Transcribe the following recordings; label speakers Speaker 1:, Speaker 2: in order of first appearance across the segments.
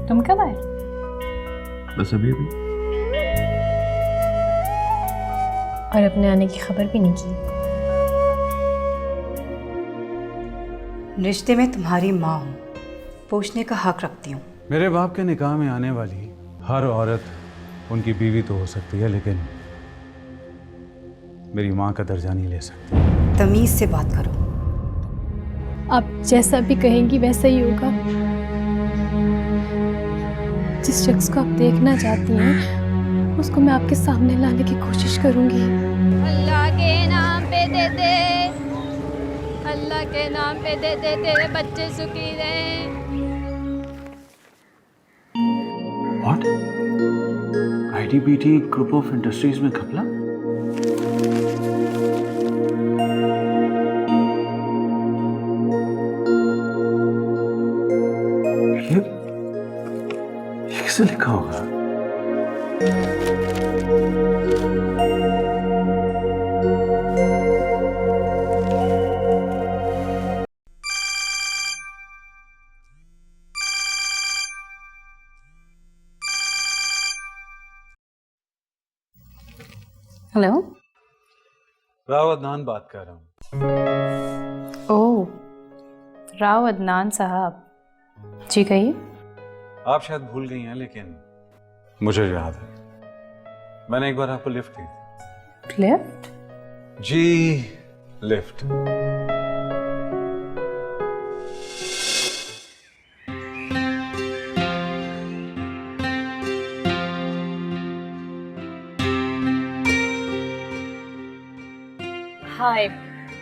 Speaker 1: तुम कब आए?
Speaker 2: बस अभी अभी।
Speaker 1: और अपने आने की खबर भी नहीं की।
Speaker 3: रिश्ते में तुम्हारी माँ हूँ, पूछने का हक रखती हूँ।
Speaker 4: मेरे बाप के निकाह में आने वाली हर औरत उनकी बीवी तो हो सकती है, लेकिन मेरी माँ का दर्जा नहीं ले सकती।
Speaker 3: तमीज से बात करो।
Speaker 1: आप जैसा भी कहेंगी वैसा ही होगा। जिस शख्स को आप देखना चाहती हैं उसको मैं आपके सामने लाने की कोशिश करूंगी।
Speaker 5: अल्लाह के नाम पे दे दे, अल्लाह के नाम पे दे दे, तेरे बच्चे सुखी रहे।
Speaker 2: What? ITBT group of industries में घपला? ये किसने लिखा होगा?
Speaker 1: हेलो।
Speaker 4: राव अदनान बात कर रहा हूँ।
Speaker 1: ओह, राव अदनान साहब जी, कहिए।
Speaker 4: आप शायद भूल गई हैं, लेकिन मुझे याद है। मैंने एक बार आपको लिफ्ट दी थी।
Speaker 1: लिफ्ट?
Speaker 4: जी, लिफ्ट।
Speaker 1: हाय,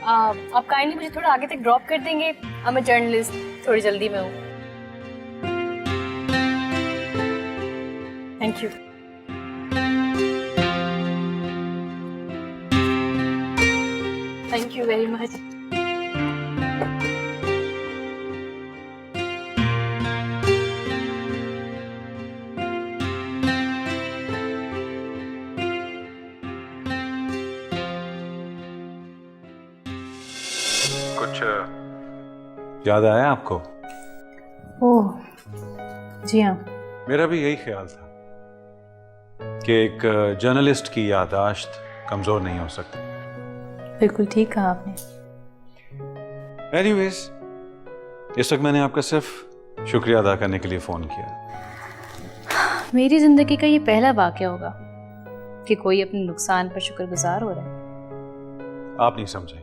Speaker 1: आप काइंडली मुझे थोड़ा आगे तक ड्रॉप कर देंगे? मैं जर्नलिस्ट, थोड़ी जल्दी में हूँ। Thank you. Thank you very much.
Speaker 4: कुछ याद आया आपको?
Speaker 1: ओह जी हाँ।
Speaker 4: मेरा भी यही ख्याल था कि एक जर्नलिस्ट की याददाश्त कमजोर नहीं हो सकती।
Speaker 1: बिल्कुल ठीक कहा आपने।
Speaker 4: एनीवेज, इस वक्त मैंने आपका सिर्फ शुक्रिया अदा करने के लिए फोन किया।
Speaker 1: मेरी जिंदगी का ये पहला वाकया होगा कि कोई अपने नुकसान पर शुक्रगुजार हो रहा है।
Speaker 4: आप नहीं समझे।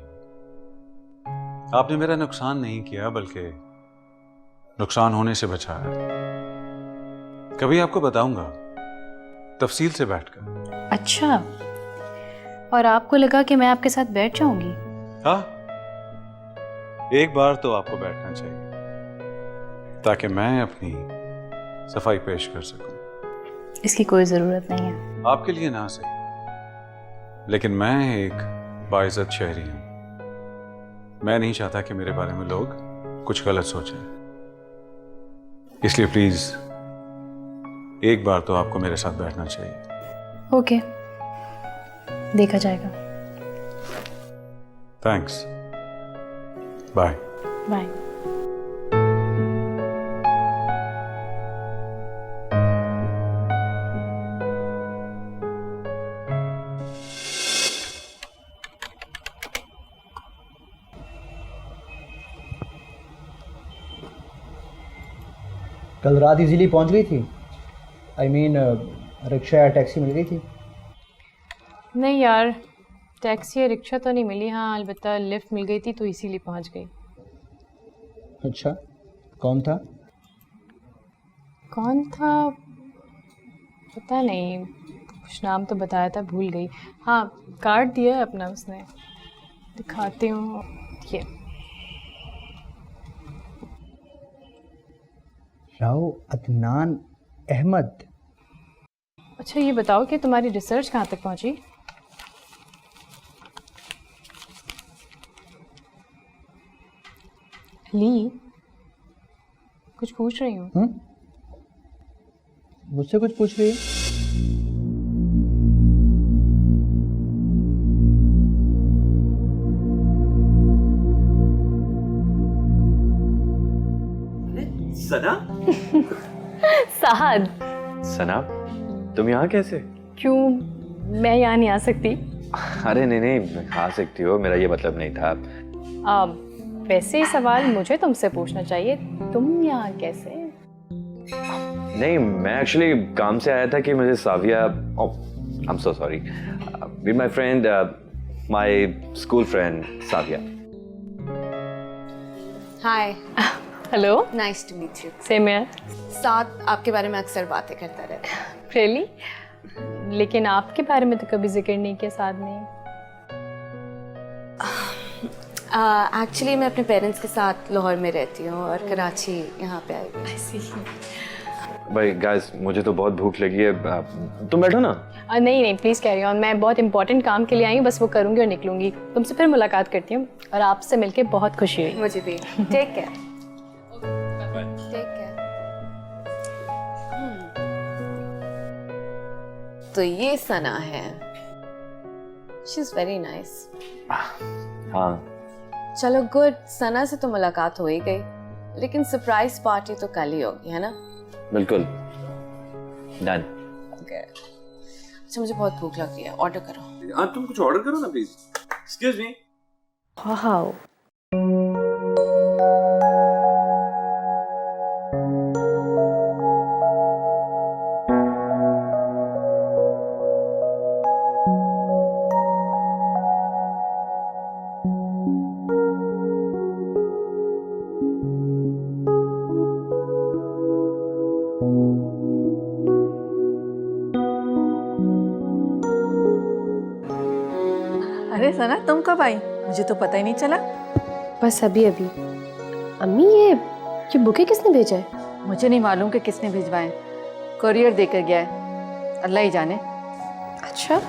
Speaker 4: आपने मेरा नुकसान नहीं किया, बल्कि नुकसान होने से बचाया। कभी आपको बताऊंगा, तफसील से बैठकर।
Speaker 1: अच्छा, और आपको लगा कि मैं आपके साथ बैठ जाऊंगी?
Speaker 4: हाँ, एक बार तो आपको बैठना चाहिए ताकि मैं अपनी सफाई पेश कर सकूं।
Speaker 1: इसकी कोई जरूरत नहीं है।
Speaker 4: आपके लिए ना सही, लेकिन मैं एक बाइज्जत शहरी हूं। मैं नहीं चाहता कि मेरे बारे में लोग कुछ गलत सोचें, इसलिए प्लीज एक बार तो आपको मेरे साथ बैठना चाहिए।
Speaker 1: ओके, देखा जाएगा।
Speaker 4: Thanks, bye.
Speaker 1: बाय।
Speaker 6: कल रात इजीली पहुंच गई थी? आई मीन रिक्शा या टैक्सी मिल गई थी?
Speaker 1: नहीं यार, टैक्सी या रिक्शा तो नहीं मिली। हाँ, अलबत्ता लिफ्ट मिल गई थी तो इसीलिए पहुंच गई।
Speaker 6: अच्छा, कौन था?
Speaker 1: कौन था पता नहीं, कुछ नाम तो बताया था, भूल गई। हाँ, कार्ड दिया है अपना उसने, दिखाती हूँ। ये
Speaker 6: राव अदनान अहमद।
Speaker 1: अच्छा, ये बताओ कि तुम्हारी रिसर्च कहाँ तक पहुँची? ली, कुछ पूछ रही हूँ।
Speaker 6: मुझसे कुछ पूछ रही है?
Speaker 2: सना?
Speaker 1: साहद।
Speaker 7: सना, तुम यहाँ कैसे?
Speaker 1: क्यों, मैं यहाँ नहीं आ सकती?
Speaker 7: अरे नहीं नहीं, आ सकती हो, मेरा ये मतलब नहीं था।
Speaker 1: वैसे ही सवाल मुझे तुमसे पूछना चाहिए, तुम यहाँ कैसे?
Speaker 7: नहीं, मैं एक्चुअली काम से आया था कि मुझे Savia, I am so sorry, with my friend, my school friend Savia.
Speaker 8: Hi,
Speaker 1: hello,
Speaker 8: nice to meet you.
Speaker 1: Same here.
Speaker 8: साथ आपके बारे में अक्सर बातें करता रहता है।
Speaker 1: रियली? लेकिन आपके बारे में तो कभी जिक्र नहीं किया साथ ने।
Speaker 8: एक्चुअली मैं अपने पेरेंट्स के साथ लाहौर में रहती हूँ और कराची यहाँ पे आई हूँ।
Speaker 7: भाई गाइस, मुझे तो बहुत भूख लगी है, तुम बैठो ना।
Speaker 1: नहीं नहीं, प्लीज़ कैरी ऑन, मैं बहुत इंपॉर्टेंट काम के लिए आई हूँ, बस वो करूँगी और निकलूँगी। तुमसे फिर मुलाकात करती हूँ और आपसे मिलके बहुत खुशी हुई।
Speaker 8: मुझे भी। Take care. Take care. तो ये सना है, शी इज वेरी नाइस।
Speaker 7: हाँ,
Speaker 8: चलो गुड, सना से तो मुलाकात हो ही गई, लेकिन सरप्राइज पार्टी तो कल ही होगी, है ना?
Speaker 7: बिल्कुल डन।
Speaker 8: अच्छा, मुझे बहुत भूख लगी है, ऑर्डर करो।
Speaker 4: हाँ, तुम कुछ ऑर्डर करो ना प्लीज। Excuse me.
Speaker 1: वाओ,
Speaker 9: अरे सना, तुम कब आई? मुझे तो पता ही नहीं चला।
Speaker 10: बस अभी अभी। अम्मी, ये बुके किसने भेजा है?
Speaker 9: मुझे नहीं मालूम कि किसने भिजवाए, कोरियर देकर गया है, अल्लाह ही जाने।
Speaker 10: अच्छा,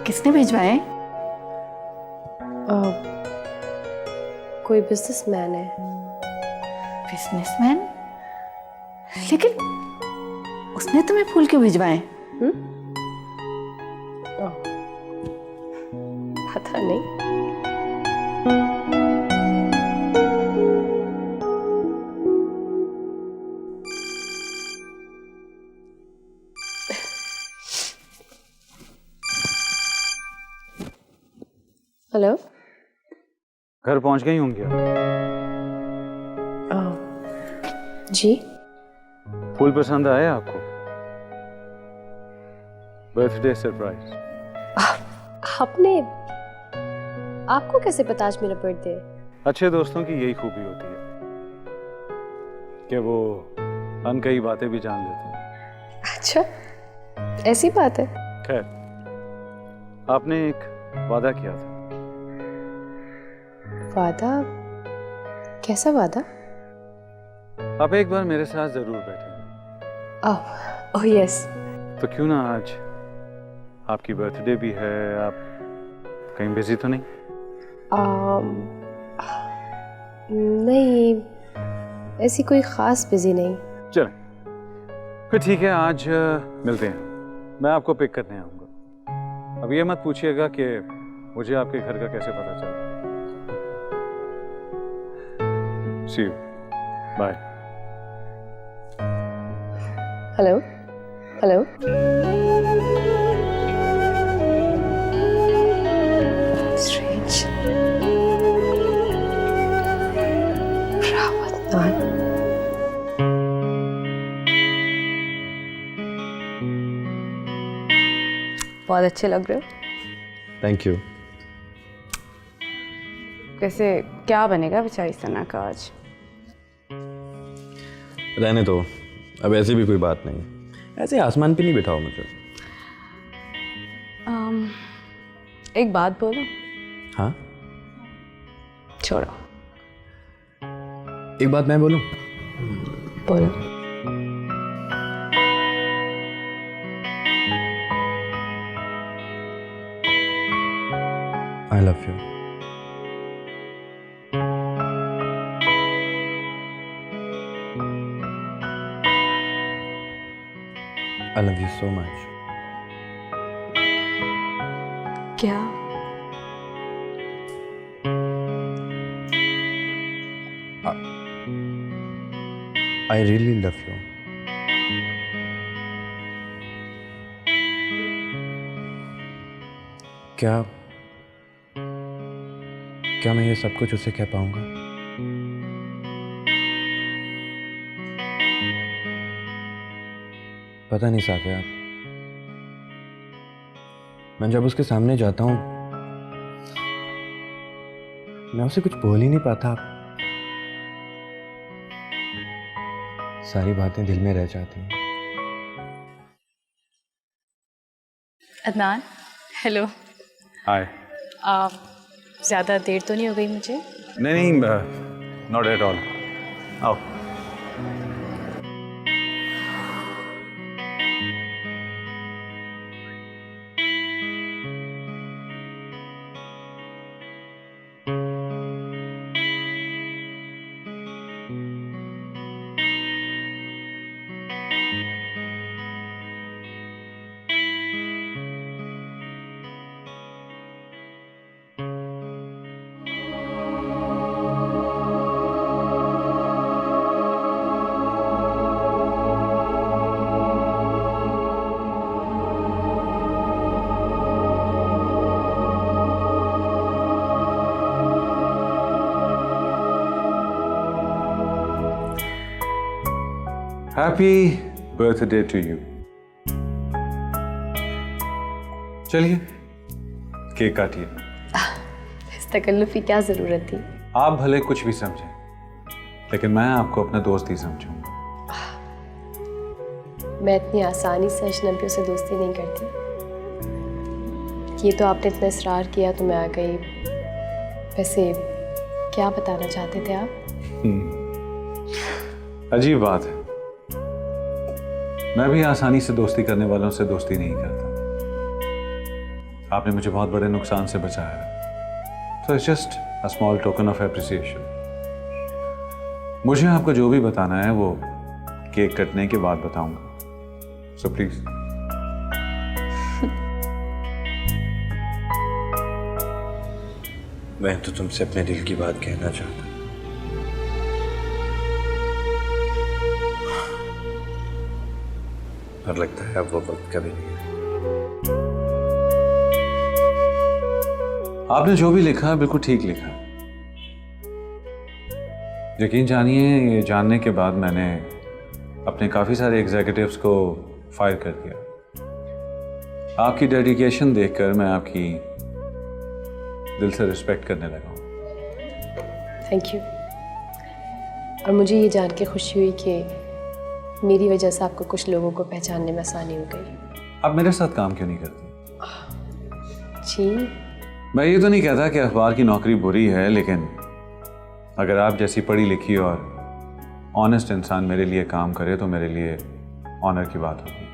Speaker 9: किसने भिजवाए?
Speaker 10: कोई बिजनेसमैन है।
Speaker 9: बिजनेसमैन? लेकिन उसने तुम्हें फूल क्यों भिजवाए?
Speaker 10: पता नहीं। हेलो,
Speaker 4: घर पहुंच गई होंगी आप?
Speaker 10: जी।
Speaker 4: फूल पसंद आए आपको? Birthday surprise.
Speaker 10: आपको कैसे पता आज मेरा बर्थडे है?
Speaker 4: अच्छे दोस्तों की यही खूबी होती है कि वो अनकही बातें भी जान लेते हैं।
Speaker 10: अच्छा, ऐसी बात है?
Speaker 4: खैर, आपने एक वादा किया था।
Speaker 10: वादा? कैसा वादा?
Speaker 4: आप एक बार मेरे साथ जरूर बैठेंगे।
Speaker 10: Oh yes.
Speaker 4: तो क्यों ना आज, आपकी बर्थडे भी है, आप कहीं बिजी तो नहीं?
Speaker 10: नहीं, ऐसी कोई खास बिजी नहीं।
Speaker 4: चलें, फिर ठीक है, आज मिलते हैं। मैं आपको पिक करने आऊँगा। अब ये मत पूछिएगा कि मुझे आपके घर का कैसे पता चला। See you. Bye.
Speaker 10: Hello, hello. Strange. Rawatnan.
Speaker 8: बहुत अच्छे लग रहे हो।
Speaker 7: Thank you.
Speaker 8: कैसे, क्या बनेगा बेचारी सना का आज?
Speaker 7: रहने दो, अब ऐसी भी कोई बात नहीं, ऐसे आसमान पे नहीं बिठाओ मुझे।
Speaker 8: एक बात बोलो।
Speaker 7: हाँ,
Speaker 8: छोड़ो,
Speaker 7: एक बात मैं बोलूं?
Speaker 8: बोलो।
Speaker 7: I love you.
Speaker 11: I love you so much.
Speaker 3: क्या?
Speaker 11: I really love you. क्या क्या मैं ये सब कुछ उसे कह पाऊंगा? पता नहीं साफिया, मैं जब उसके सामने जाता हूं मैं उसे कुछ बोल ही नहीं पाता। सारी बातें दिल में रह जाती हैं।
Speaker 1: अदनान, हेलो।
Speaker 4: हाय।
Speaker 1: ज़्यादा देर तो नहीं हो गई मुझे?
Speaker 4: नहीं, नॉट एट ऑल। आओ। Happy birthday to you. चलिए केक काटिए।
Speaker 10: इस तकल्लुफ़ की क्या ज़रूरत थी?
Speaker 4: आप भले कुछ भी समझें, लेकिन मैं आपको अपना दोस्त ही समझूंगा।
Speaker 10: मैं इतनी आसानी से अजनबियों से दोस्ती नहीं करती। ये तो आपने इतना इसरार किया तो मैं आ गई। वैसे क्या बताना चाहते थे आप?
Speaker 4: अजीब बात है, मैं भी आसानी से दोस्ती करने वालों से दोस्ती नहीं करता। आपने मुझे बहुत बड़े नुकसान से बचाया, तो it's just a small token of appreciation. मुझे आपको जो भी बताना है वो केक कटने के बाद बताऊंगा, सो प्लीज।
Speaker 11: मैं तो तुमसे अपने दिल की बात कहना चाहता, पर लगता है अब वो वक्त कभी नहीं है।
Speaker 4: आपने जो भी लिखा बिल्कुल ठीक लिखा। यकीन जानिए, ये जानने के बाद मैंने अपने काफ़ी सारे एग्जीक्यूटिव्स को फायर कर दिया। आपकी डेडिकेशन देखकर मैं आपकी दिल से रिस्पेक्ट करने लगा हूँ।
Speaker 10: Thank you. और मुझे ये जान के खुशी हुई कि मेरी वजह से आपको कुछ लोगों को पहचानने में आसानी हो गई।
Speaker 4: आप मेरे साथ काम क्यों नहीं करते?
Speaker 10: जी,
Speaker 4: मैं ये तो नहीं कहता कि अखबार की नौकरी बुरी है, लेकिन अगर आप जैसी पढ़ी लिखी और ऑनेस्ट इंसान मेरे लिए काम करे तो मेरे लिए ऑनर की बात होगी।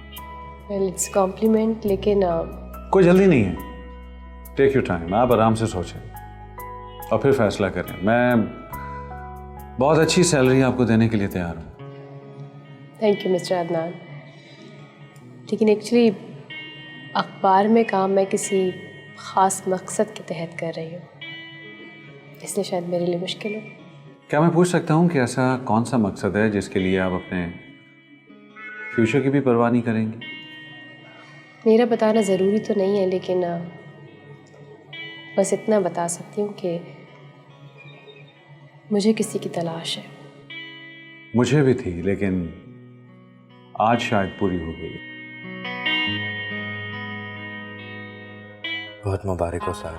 Speaker 10: वेल इट्स कॉम्प्लीमेंट, लेकिन
Speaker 4: कोई जल्दी नहीं है। टेक योर टाइम, आप आराम से सोचें और फिर फैसला करें। मैं बहुत अच्छी सैलरी आपको देने के लिए तैयार हूँ।
Speaker 10: Thank you mister Adnan. लेकिन एक्चुअली अखबार में काम मैं किसी ख़ास मकसद के तहत कर रही हूँ, इसलिए शायद मेरे लिए मुश्किल हो।
Speaker 4: क्या मैं पूछ सकता हूँ कि ऐसा कौन सा मकसद है जिसके लिए आप अपने फ्यूचर की भी परवाह नहीं करेंगी?
Speaker 10: मेरा बताना ज़रूरी तो नहीं है, लेकिन बस इतना बता सकती हूँ कि मुझे किसी की तलाश है।
Speaker 4: मुझे भी थी, लेकिन आज शायद पूरी हो गई।
Speaker 11: बहुत मुबारक हो साहब,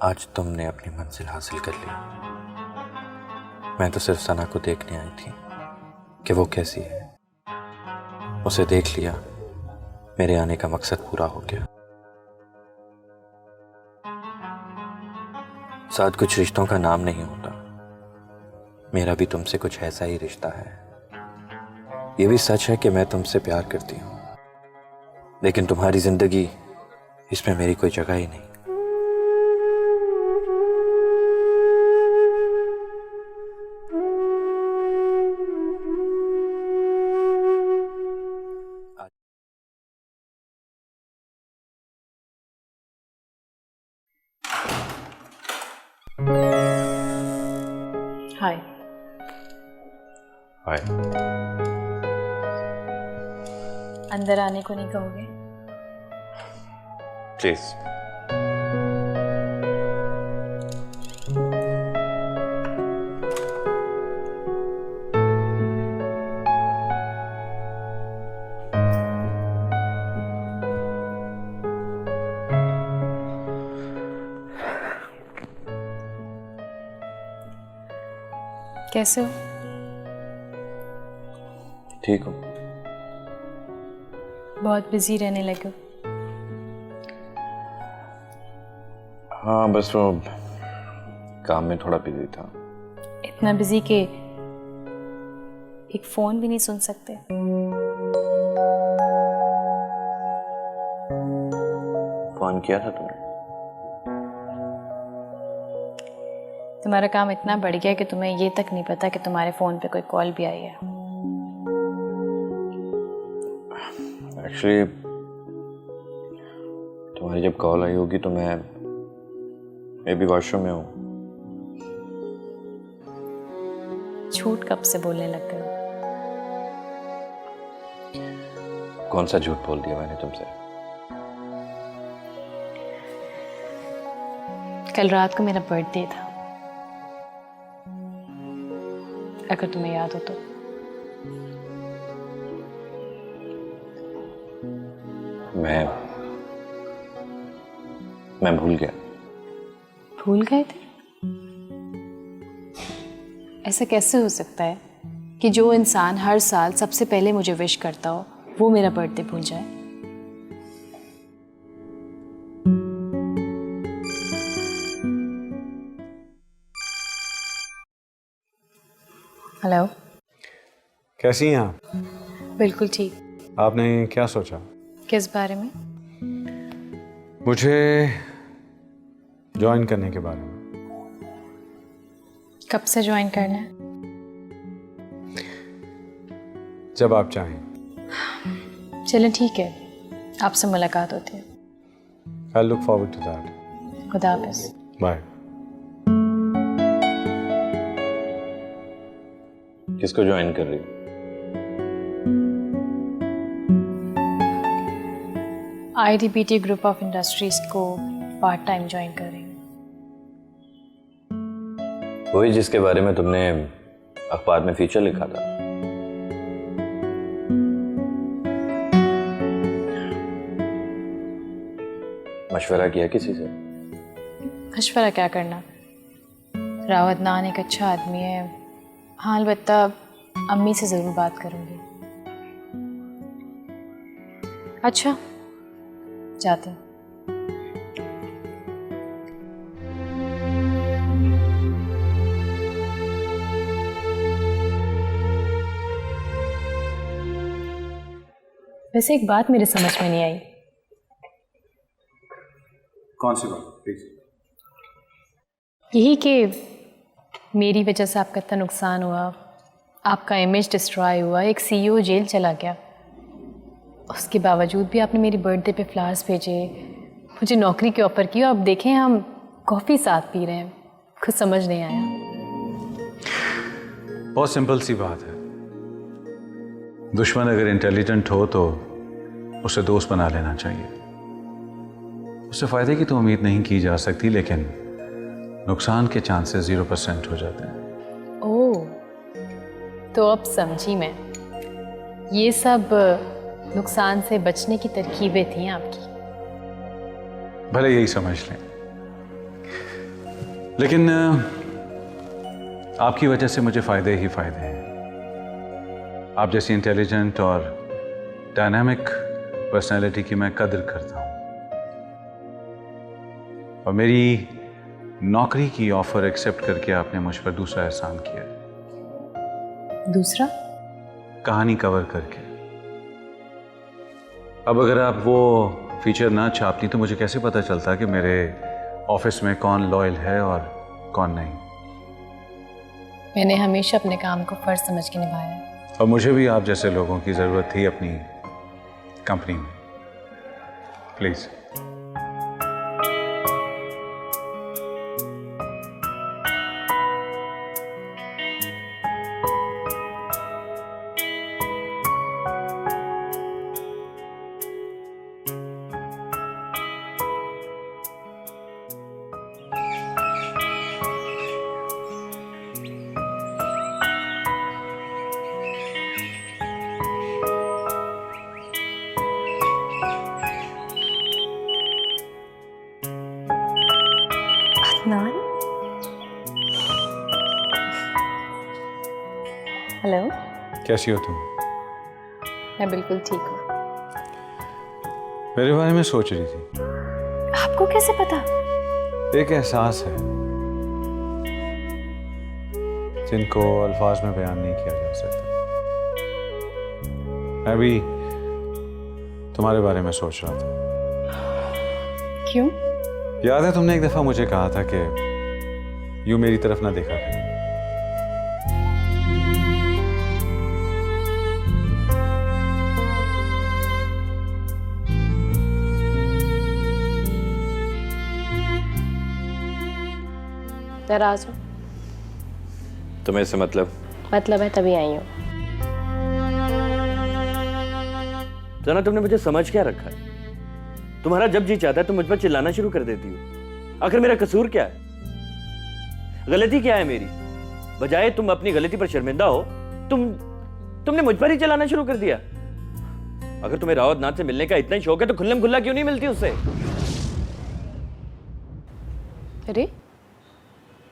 Speaker 11: आज तुमने अपनी मंजिल हासिल कर ली। मैं तो सिर्फ सना को देखने आई थी कि वो कैसी है। उसे देख लिया, मेरे आने का मकसद पूरा हो गया। साथ कुछ रिश्तों का नाम नहीं होता, मेरा भी तुमसे कुछ ऐसा ही रिश्ता है। ये भी सच है कि मैं तुमसे प्यार करती हूँ, लेकिन तुम्हारी जिंदगी, इसमें मेरी कोई जगह ही नहीं।
Speaker 1: हाय।
Speaker 11: हाय।
Speaker 1: अंदर आने को नहीं कहोगे?
Speaker 11: प्लीज।
Speaker 1: कैसे हो?
Speaker 11: ठीक हूँ।
Speaker 1: बहुत बिजी रहने लगे हो।
Speaker 11: हाँ बस वो काम में थोड़ा बिजी था।
Speaker 1: इतना बिजी कि एक फोन भी नहीं सुन सकते?
Speaker 11: फोन किया था तुमने?
Speaker 1: तुम्हारा काम इतना बढ़ गया कि तुम्हें ये तक नहीं पता कि तुम्हारे फोन पे कोई कॉल भी आई है।
Speaker 11: एक्चुअली तुम्हारी जब कॉल आई होगी तो मैं भी वॉशरूम में हूँ।
Speaker 1: झूठ कब से बोलने लग गए हो?
Speaker 11: कौन सा झूठ बोल दिया मैंने तुमसे?
Speaker 1: कल रात को मेरा बर्थडे था, अगर तुम्हें याद हो तो।
Speaker 11: मैं भूल गया।
Speaker 1: भूल गए थे? ऐसा कैसे हो सकता है कि जो इंसान हर साल सबसे पहले मुझे विश करता हो वो मेरा बर्थडे भूल जाए? हेलो।
Speaker 4: कैसी हैं आप?
Speaker 1: बिल्कुल ठीक।
Speaker 4: आपने क्या सोचा?
Speaker 1: किस बारे में?
Speaker 4: मुझे ज्वाइन करने के बारे में।
Speaker 1: कब से ज्वाइन करना है?
Speaker 4: जब आप चाहें।
Speaker 1: चलें ठीक है, आपसे मुलाकात होती है।
Speaker 4: I look forward to that.
Speaker 1: खुदा हाफिज़।
Speaker 4: बाय।
Speaker 11: किसको ज्वाइन कर रही हो?
Speaker 1: IDBT ग्रुप ऑफ इंडस्ट्रीज को पार्ट टाइम ज्वाइन कर रही हूँ।
Speaker 11: वही जिसके बारे में तुमने अखबार में फीचर लिखा था। मशवरा किया किसी से?
Speaker 1: मशवरा क्या करना, राव अदनान एक अच्छा आदमी है। हाँ अलबत्ता अम्मी से ज़रूर बात करूँगी। अच्छा जाती हूँ। वैसे एक बात मेरे समझ में नहीं आई।
Speaker 4: कौन सी बात? प्लीज।
Speaker 1: यही कि मेरी वजह से आपका इतना नुकसान हुआ, आपका इमेज डिस्ट्रॉय हुआ, एक CEO जेल चला गया, उसके बावजूद भी आपने मेरी बर्थडे पे फ्लावर्स भेजे, मुझे नौकरी के ऑफ़र की। अब देखें हम कॉफ़ी साथ पी रहे हैं, कुछ समझ नहीं आया।
Speaker 4: बहुत सिंपल सी बात है, दुश्मन अगर इंटेलिजेंट हो तो उसे दोस्त बना लेना चाहिए। उससे फ़ायदे की तो उम्मीद नहीं की जा सकती, लेकिन नुकसान के चांसेस 0% हो जाते हैं।
Speaker 1: ओह, तो अब समझी मैं, ये सब नुकसान से बचने की तरकीबें थी आपकी।
Speaker 4: भले यही समझ लें, लेकिन आपकी वजह से मुझे फ़ायदे ही फ़ायदे हैं। आप जैसी इंटेलिजेंट और डायनामिक पर्सनैलिटी की मैं कदर करता हूँ, और मेरी नौकरी की ऑफर एक्सेप्ट करके आपने मुझ पर दूसरा एहसान किया।
Speaker 1: दूसरा?
Speaker 4: कहानी कवर करके। अब अगर आप वो फीचर ना छापती तो मुझे कैसे पता चलता कि मेरे ऑफिस में कौन लॉयल है और कौन नहीं।
Speaker 1: मैंने हमेशा अपने काम को फर्ज समझ के निभाया है।
Speaker 4: और मुझे भी आप जैसे लोगों की ज़रूरत थी अपनी कंपनी में। प्लीज़।
Speaker 1: हेलो,
Speaker 4: कैसी हो तुम?
Speaker 1: मैं बिल्कुल ठीक हूँ।
Speaker 4: मेरे बारे में सोच रही थी।
Speaker 1: आपको कैसे पता?
Speaker 4: एक एहसास है जिनको अल्फाज में बयान नहीं किया जा सकता। मैं भी तुम्हारे बारे में सोच रहा था।
Speaker 1: क्यों?
Speaker 4: याद है तुमने एक दफा मुझे कहा था कि यूं मेरी तरफ ना देखा करो।
Speaker 10: नाराज हूँ।
Speaker 7: तुम्हें इससे मतलब
Speaker 10: है तभी आई हूँ।
Speaker 7: सना, तुमने मुझे समझ क्या रखा है? तुम्हारा जब जी चाहता है तुम मुझ पर चिल्लाना शुरू कर देती हो। आखिर मेरा कसूर क्या है? गलती क्या है मेरी? बजाय तुम अपनी गलती पर शर्मिंदा हो, तुमने मुझ पर ही चिल्लाना शुरू कर दिया। अगर तुम्हें रावत नाथ से मिलने का इतना ही शौक है तो खुल्लम खुल्ला क्यों नहीं मिलती उससे?
Speaker 10: अरे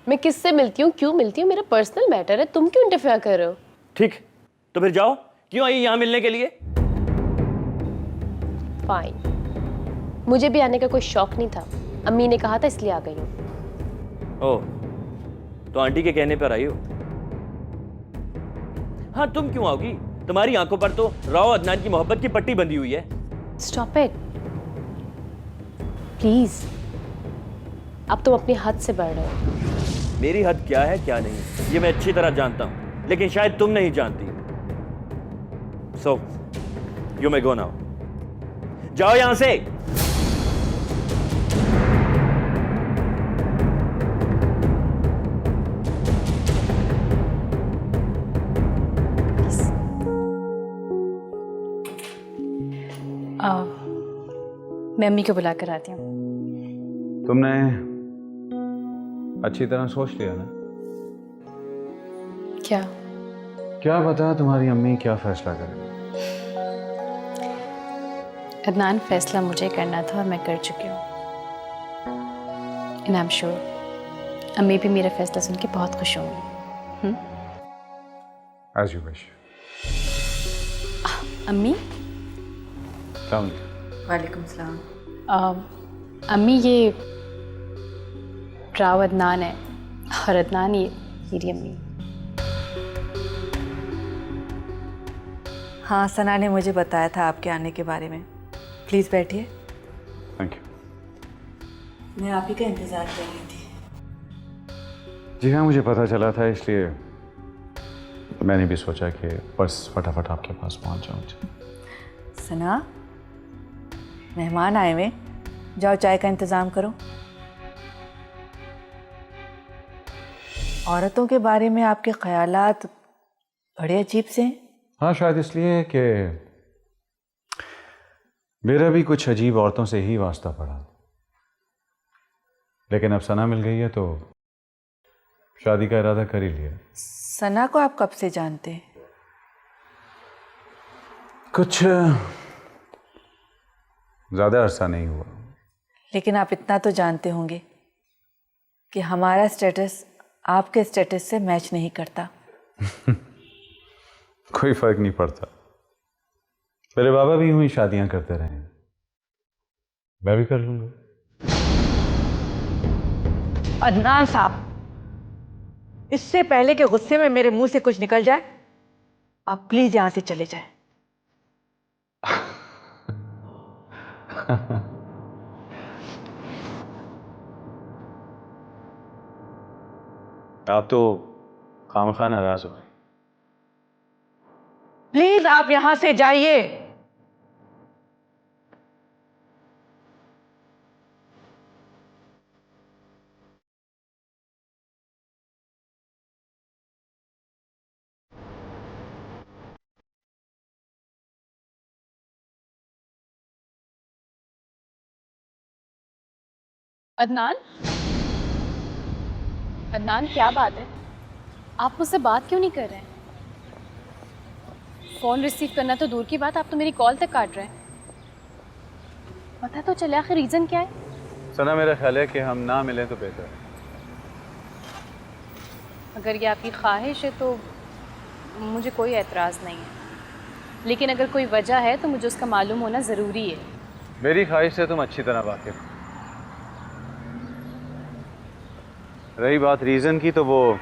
Speaker 10: मैं किससे मिलती हूँ, क्यों मिलती हूँ, मेरा पर्सनल मैटर है, तुम क्यों इंटरफेयर कर रहे हो?
Speaker 7: ठीक, तो फिर जाओ। क्यों आई यहां मिलने के लिए?
Speaker 10: फाइन, मुझे भी आने का कोई शौक नहीं था, अम्मी ने कहा था इसलिए आ गई हूँ।
Speaker 7: ओह, तो आंटी के कहने पर आई हो? हाँ, तुम क्यों आओगी? तुम्हारी आंखों पर तो राव अदनान की मोहब्बत की पट्टी बंधी हुई है।
Speaker 10: स्टॉप इट प्लीज, अब तुम अपनी हद से बढ़ रहे हो।
Speaker 7: मेरी हद क्या है क्या नहीं ये मैं अच्छी तरह जानता हूं, लेकिन शायद तुम नहीं जानती। So you may go now. जाओ यहां से।
Speaker 1: मैं अम्मी को बुला कर आती हूँ।
Speaker 4: तुमने अच्छी तरह सोच लिया ना?
Speaker 1: क्या?
Speaker 4: क्या पता तुम्हारी अम्मी क्या फैसला करें।
Speaker 1: अदनान, फैसला मुझे करना था और मैं कर चुकी हूँ। एंड आई एम श्योर अम्मी भी मेरा फैसला सुन के बहुत खुश होंगी।
Speaker 4: As you wish।
Speaker 1: अम्मी।
Speaker 3: वालेकुम सलाम।
Speaker 1: अम्मी, ये राव अदनान है और अदनान ये मेरी अम्मी।
Speaker 3: हाँ, सना ने मुझे बताया था आपके आने के बारे में। प्लीज़ बैठिए।
Speaker 4: Thank you.
Speaker 3: मैं आप ही का इंतज़ार कर रही थी।
Speaker 4: जी हाँ, मुझे पता चला था, इसलिए मैंने भी सोचा कि बस फटाफट आपके पास पहुंच जाऊँ।
Speaker 3: सना, मेहमान आए हुए, जाओ चाय का इंतज़ाम करो। औरतों के बारे में आपके ख्यालात बड़े अजीब से हैं।
Speaker 4: हाँ, शायद इसलिए कि मेरा भी कुछ अजीब औरतों से ही वास्ता पड़ा, लेकिन अब सना मिल गई है तो शादी का इरादा कर ही लिया।
Speaker 3: सना को आप कब से जानते हैं?
Speaker 4: कुछ ज़्यादा अरसा नहीं हुआ।
Speaker 3: लेकिन आप इतना तो जानते होंगे कि हमारा स्टेटस आपके स्टेटस से मैच नहीं करता।
Speaker 4: कोई फर्क नहीं पड़ता। मेरे बाबा भी यूं ही शादियां करते रहे, मैं भी कर लूंगा।
Speaker 12: अदनान साहब, इससे पहले कि गुस्से में मेरे मुंह से कुछ निकल जाए, आप प्लीज यहां से चले जाएं।
Speaker 4: आप तो खामखा नाराज हो गए।
Speaker 12: प्लीज आप यहां से जाइए।
Speaker 1: अदनान, अदनान, क्या बात है? आप मुझसे बात क्यों नहीं कर रहे हैं? फ़ोन रिसीव करना तो दूर की बात, आप तो मेरी कॉल तक काट रहे हैं। पता तो चले आखिर रीज़न क्या है?
Speaker 4: सना, मेरा ख्याल है कि हम ना मिलें तो बेहतर है।
Speaker 1: अगर ये आपकी ख्वाहिश है तो मुझे कोई एतराज़ नहीं है, लेकिन अगर कोई वजह है तो मुझे उसका मालूम होना ज़रूरी है।
Speaker 4: मेरी ख्वाहिश से तुम अच्छी तरह वाकिफ। रही बात रीज़न की, तो वो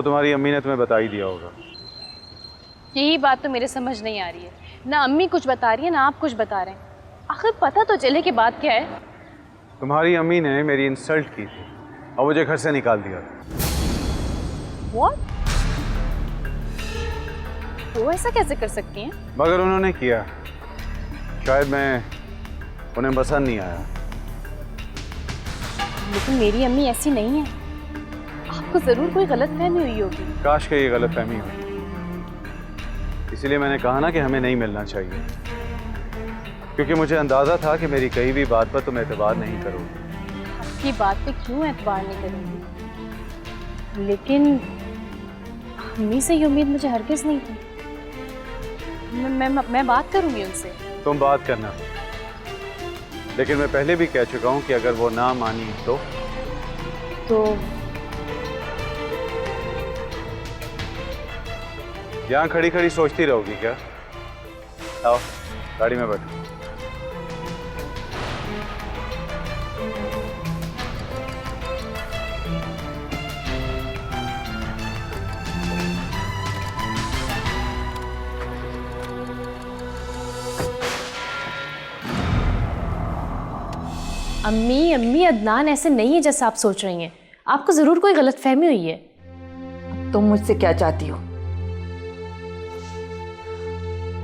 Speaker 4: तुम्हारी अम्मी ने तुम्हें बता ही दिया होगा।
Speaker 1: यही बात तो मेरे समझ नहीं आ रही है, ना अम्मी कुछ बता रही है ना आप कुछ बता रहे हैं। आखिर पता तो चले कि बात क्या है।
Speaker 4: तुम्हारी अम्मी ने मेरी इंसल्ट की थी और मुझे घर से निकाल दिया था।
Speaker 1: What? वो ऐसा कैसे कर सकती हैं?
Speaker 4: मगर उन्होंने किया, शायद मैं उन्हें पसंद नहीं आया।
Speaker 1: लेकिन मेरी अम्मी ऐसी नहीं है, आपको ज़रूर कोई गलतफहमी हुई होगी।
Speaker 4: काश के ये गलतफहमी हो, इसीलिए मैंने कहा ना कि हमें नहीं मिलना चाहिए, क्योंकि मुझे अंदाज़ा था कि मेरी कही भी बात पर तुम एतबार नहीं करोगे।
Speaker 1: आपकी बात पे क्यों एतबार नहीं करूँगी, लेकिन अम्मी से ये उम्मीद मुझे हरगिज़ नहीं थी। मैं बात करूँगी उनसे।
Speaker 4: तुम बात करना, लेकिन मैं पहले भी कह चुका हूँ कि अगर वो ना मानी तो यहाँ खड़ी खड़ी सोचती रहोगी क्या? आओ गाड़ी में बैठो।
Speaker 1: अम्मी अम्मी अदनान ऐसे नहीं है जैसा आप सोच रही हैं। आपको ज़रूर कोई गलतफहमी हुई है।
Speaker 12: तुम मुझसे क्या चाहती हो?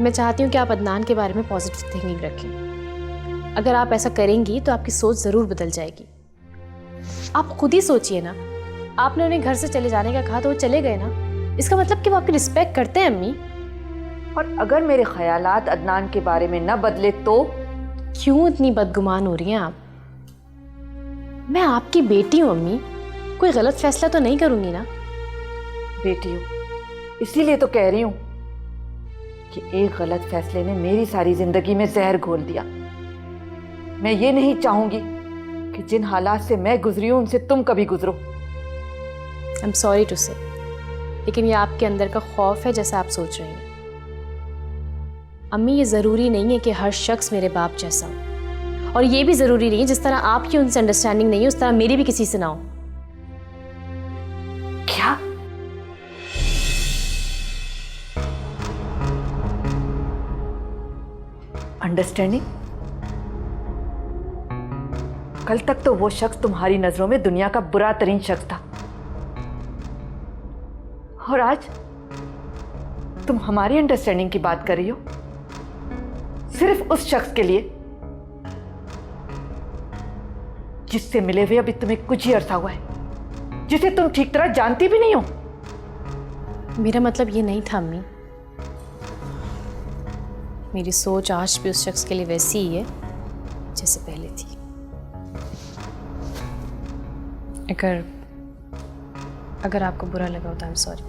Speaker 1: मैं चाहती हूँ कि आप अदनान के बारे में पॉजिटिव थिंकिंग रखें। अगर आप ऐसा करेंगी तो आपकी सोच ज़रूर बदल जाएगी। आप खुद ही सोचिए ना, आपने उन्हें घर से चले जाने का कहा तो वो चले गए ना। इसका मतलब कि वो आपकी रिस्पेक्ट करते हैं अम्मी।
Speaker 12: और अगर मेरे ख्यालात अदनान के बारे में न बदले तो?
Speaker 1: क्यों इतनी बदगुमान हो रही हैं आप? मैं आपकी बेटी हूँ अम्मी, कोई गलत फैसला तो नहीं करूँगी ना।
Speaker 12: बेटी हो, इसीलिए तो कह रही हूँ कि एक गलत फैसले ने मेरी सारी जिंदगी में जहर घोल दिया। मैं ये नहीं चाहूंगी कि जिन हालात से मैं गुजरी हूं उनसे तुम कभी गुजरो।
Speaker 1: आई एम सॉरी टू से, लेकिन ये आपके अंदर का खौफ है जैसा आप सोच रही हैं। अम्मी ये ज़रूरी नहीं है कि हर शख्स मेरे बाप जैसा हो, और ये भी ज़रूरी नहीं है जिस तरह आपकी उनसे अंडरस्टैंडिंग नहीं है उस तरह मेरी भी किसी से ना हो।
Speaker 12: क्या? अंडरस्टैंडिंग? कल तक तो वो शख्स तुम्हारी नजरों में दुनिया का बुरा तरीन शख्स था, और आज तुम हमारी अंडरस्टैंडिंग की बात कर रही हो सिर्फ उस शख्स के लिए जिससे मिले हुए अभी तुम्हें कुछ ही अरसा हुआ है, जिसे तुम ठीक तरह जानती भी नहीं हो।
Speaker 1: मेरा मतलब ये नहीं था अम्मी। मेरी सोच आज भी उस शख्स के लिए वैसी ही है जैसे पहले थी। अगर आपको बुरा लगा हो तो आई एम सॉरी।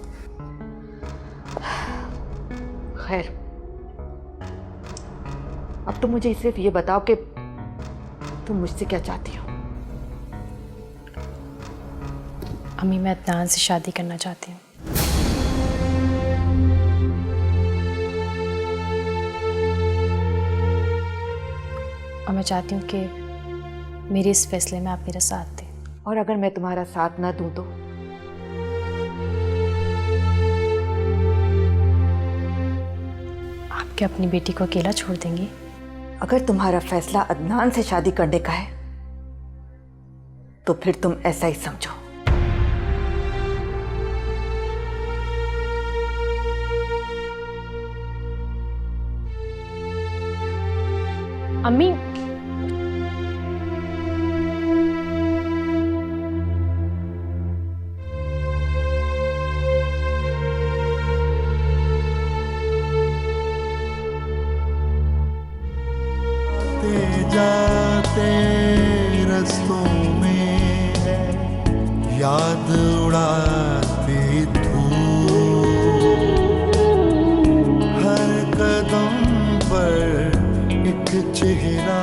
Speaker 12: खैर, अब तुम मुझे सिर्फ ये बताओ कि तुम मुझसे क्या चाहती हो।
Speaker 1: अम्मी, मैं अदनान से शादी करना चाहती हूँ। और मैं चाहती हूँ कि मेरे इस फैसले में आप मेरा साथ दें।
Speaker 12: और अगर मैं तुम्हारा साथ ना दूं तो?
Speaker 1: आप क्या अपनी बेटी को अकेला छोड़ देंगी?
Speaker 12: अगर तुम्हारा फैसला अदनान से शादी करने का है तो फिर तुम ऐसा ही समझो।
Speaker 1: अम्मी,
Speaker 13: जाते रस्तों में याद उड़ाती धूप, हर कदम पर एक चेहरा